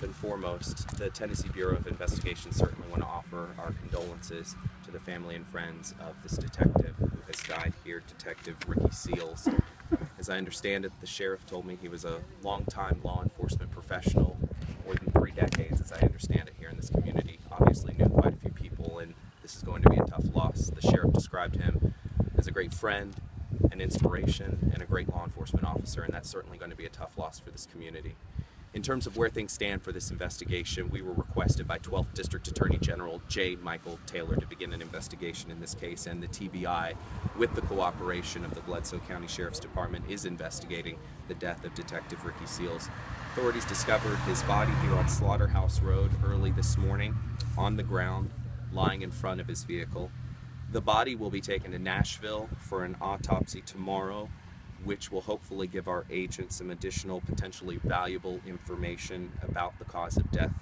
And foremost, the Tennessee Bureau of Investigation certainly want to offer our condolences to the family and friends of this detective who has died here, Detective Ricky Seals. As I understand it, the sheriff told me he was a long-time law enforcement professional, more than 3 decades, as I understand it, here in this community. Obviously knew quite a few people, and this is going to be a tough loss. The sheriff described him as a great friend, an inspiration, and a great law enforcement officer, and that's certainly going to be a tough loss for this community. In terms of where things stand for this investigation, we were requested by 12th District Attorney General J. Michael Taylor to begin an investigation in this case, and the TBI, with the cooperation of the Bledsoe County Sheriff's Department, is investigating the death of Detective Ricky Seals. Authorities discovered his body here on Slaughterhouse Road early this morning, on the ground, lying in front of his vehicle. The body will be taken to Nashville for an autopsy tomorrow, which will hopefully give our agents some additional potentially valuable information about the cause of death.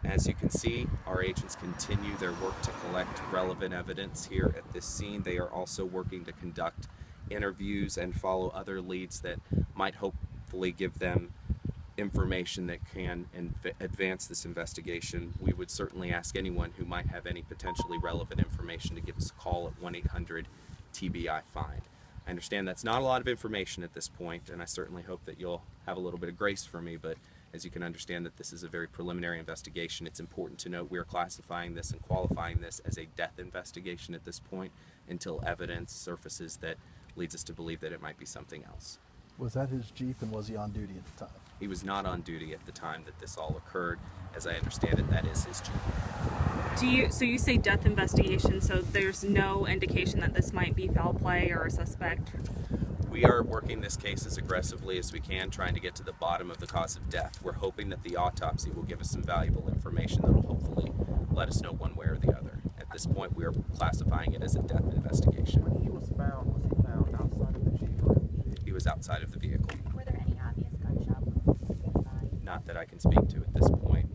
As you can see, our agents continue their work to collect relevant evidence here at this scene. They are also working to conduct interviews and follow other leads that might hopefully give them information that can advance this investigation. We would certainly ask anyone who might have any potentially relevant information to give us a call at 1-800-TBI-FIND. I understand that's not a lot of information at this point, and I certainly hope that you'll have a little bit of grace for me, but as you can understand that this is a very preliminary investigation, it's important to note we are classifying this and qualifying this as a death investigation at this point until evidence surfaces that leads us to believe that it might be something else. Was that his Jeep, and was he on duty at the time? He was not on duty at the time that this all occurred. As I understand it, that is his Jeep. So you say death investigation, so there's no indication that this might be foul play or a suspect? We are working this case as aggressively as we can, trying to get to the bottom of the cause of death. We're hoping that the autopsy will give us some valuable information that will hopefully let us know one way or the other. At this point, we are classifying it as a death investigation. When he was he found outside of the Jeep or in the Jeep? He was outside of the vehicle. Were there any obvious gunshot wounds to the body? Not that I can speak to at this point.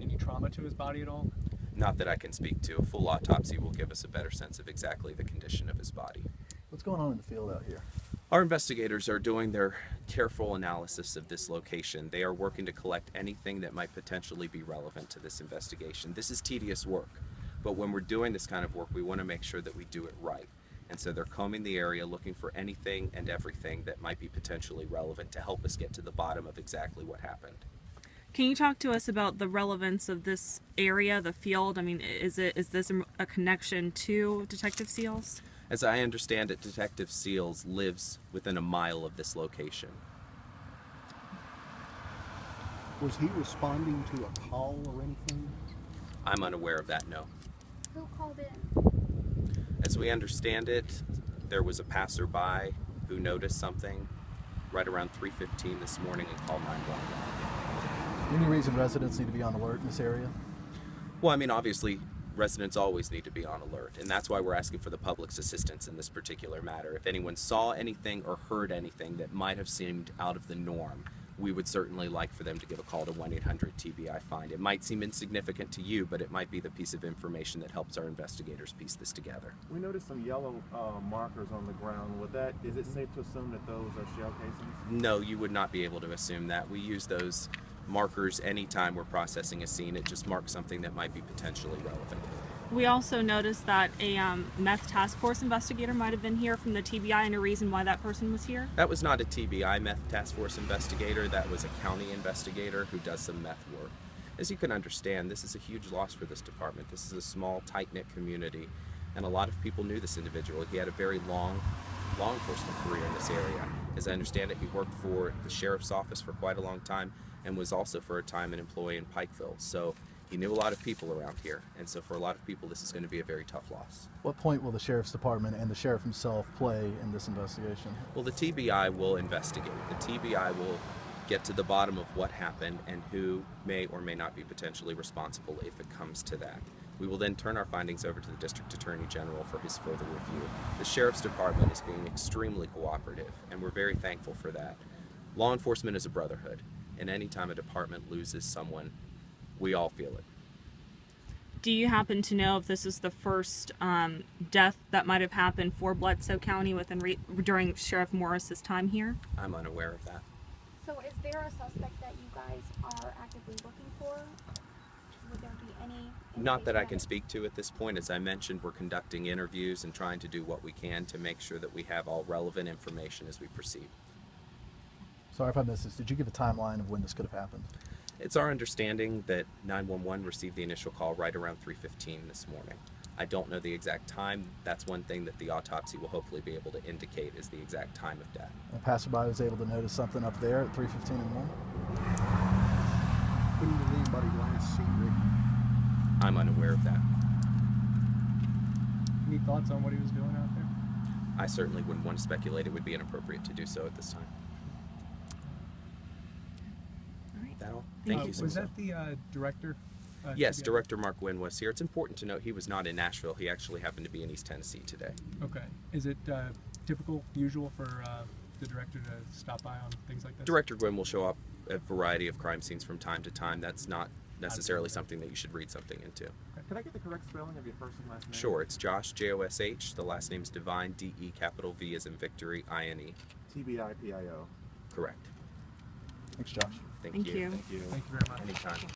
Any trauma to his body at all? Not that I can speak to. A full autopsy will give us a better sense of exactly the condition of his body. What's going on in the field out here? Our investigators are doing their careful analysis of this location. They are working to collect anything that might potentially be relevant to this investigation. This is tedious work, but when we're doing this kind of work, we want to make sure that we do it right. And so they're combing the area, looking for anything and everything that might be potentially relevant to help us get to the bottom of exactly what happened. Can you talk to us about the relevance of this area, the field? I mean, is this a connection to Detective Seals? As I understand it, Detective Seals lives within a mile of this location. Was he responding to a call or anything? I'm unaware of that, no. Who called in? As we understand it, there was a passerby who noticed something right around 3:15 this morning and called 911. Any reason residents need to be on alert in this area? Well, I mean, obviously, residents always need to be on alert, and that's why we're asking for the public's assistance in this particular matter. If anyone saw anything or heard anything that might have seemed out of the norm, we would certainly like for them to give a call to 1-800-TBI-FIND. It might seem insignificant to you, but it might be the piece of information that helps our investigators piece this together. We noticed some yellow markers on the ground. Is it safe to assume that those are shell casings? No, you would not be able to assume that. We use those markers anytime we're processing a scene. It just marks something that might be potentially relevant. We also noticed that a meth task force investigator might have been here from the TBI, and a reason why that person was here? That was not a TBI meth task force investigator. That was a county investigator who does some meth work. As you can understand, this is a huge loss for this department. This is a small, tight-knit community, and a lot of people knew this individual. He had a very long law enforcement career in this area. As I understand it, he worked for the sheriff's office for quite a long time and was also for a time an employee in Pikeville. So he knew a lot of people around here, and so for a lot of people this is going to be a very tough loss. What point will the Sheriff's Department and the Sheriff himself play in this investigation? Well, the TBI will investigate. The TBI will get to the bottom of what happened and who may or may not be potentially responsible if it comes to that. We will then turn our findings over to the District Attorney General for his further review. The Sheriff's Department is being extremely cooperative, and we're very thankful for that. Law enforcement is a brotherhood, and anytime a department loses someone, we all feel it. Do you happen to know if this is the first death that might have happened for Bledsoe County during Sheriff Morris's time here? I'm unaware of that. So is there a suspect that you guys are actively looking for? Would there be any Not that I information can speak to at this point. As I mentioned, we're conducting interviews and trying to do what we can to make sure that we have all relevant information as we proceed. Sorry if I missed this. Did you give a timeline of when this could have happened? It's our understanding that 911 received the initial call right around 3:15 this morning. I don't know the exact time. That's one thing that the autopsy will hopefully be able to indicate is the exact time of death. A passerby was able to notice something up there at 3:15 in the morning. When did anybody last see Ricky? I'm unaware of that. Any thoughts on what he was doing out there? I certainly wouldn't want to speculate. It would be inappropriate to do so at this time. All right. That all? Thank you. Was sir. that the director? Yes, together? Director Mark Wynn was here. It's important to note he was not in Nashville. He actually happened to be in East Tennessee today. Okay. Is it typical, usual for the director to stop by on things like this? Director Gwynn will show up at a variety of crime scenes from time to time. That's not necessarily something that you should read something into. Can I get the correct spelling of your first and last name? Sure, it's Josh, Josh. The last name's DeVine, DE, capital V as in Victory, INE. TBIPIO. Correct. Thanks, Josh. Thank you. Thank you. Thank you very much. Anytime.